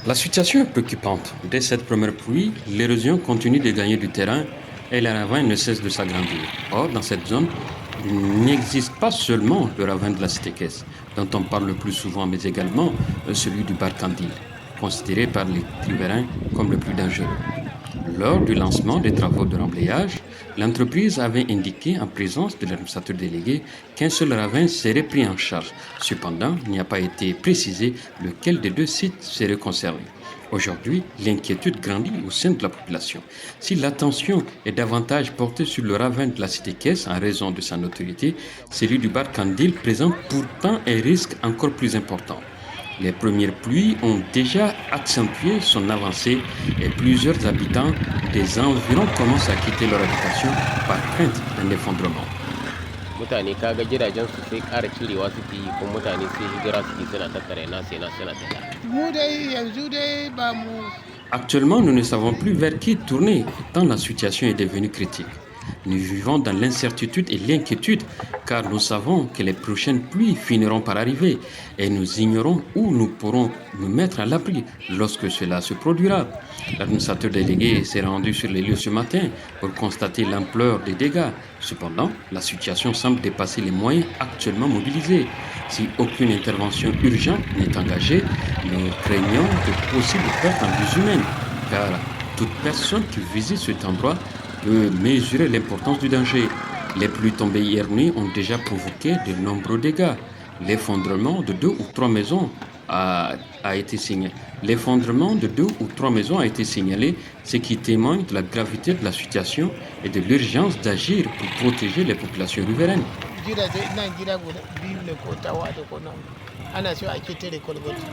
La situation est préoccupante. Dès cette première pluie, l'érosion continue de gagner du terrain et le ravin ne cesse de s'agrandir. Or, dans cette zone, il n'existe pas seulement le ravin de la Cité-Caisse, dont on parle le plus souvent, mais également celui du Barcandil, considéré par les riverains comme le plus dangereux. Lors du lancement des travaux de remblayage, l'entreprise avait indiqué en présence de l'administrateur délégué qu'un seul ravin serait pris en charge. Cependant, il n'y a pas été précisé lequel des deux sites serait concerné. Aujourd'hui, l'inquiétude grandit au sein de la population. Si l'attention est davantage portée sur le ravin de la cité-caisse en raison de sa notoriété, celui du Bar Kandil présente pourtant un risque encore plus important. Les premières pluies ont déjà accentué son avancée et plusieurs habitants des environs commencent à quitter leur habitation par crainte d'un effondrement. Mutane kaga gidajensu sai ƙara cirewa suke yi kuma mutane sai hijira suke suna tattara nasu yana suna tafiya. Mu dai yanzu dai ba mu Actuellement, nous ne savons plus vers qui tourner tant la situation est devenue critique. Nous vivons dans l'incertitude et l'inquiétude car nous savons que les prochaines pluies finiront par arriver et nous ignorons où nous pourrons nous mettre à l'abri lorsque cela se produira. L'administrateur délégué s'est rendu sur les lieux ce matin pour constater l'ampleur des dégâts. Cependant, la situation semble dépasser les moyens actuellement mobilisés. Si aucune intervention urgente n'est engagée, nous craignons de possibles pertes en vies humaines car toute personne qui visite cet endroit peut mesurer l'importance du danger. Les pluies tombées hier nuit ont déjà provoqué de nombreux dégâts. L'effondrement de deux ou trois maisons a été signalé. L'effondrement de deux ou trois maisons a été signalé, ce qui témoigne de la gravité de la situation et de l'urgence d'agir pour protéger les populations riveraines. gidaje ina gida guda biyu ne ko tawa da ko nan ana so a ketare kwalbati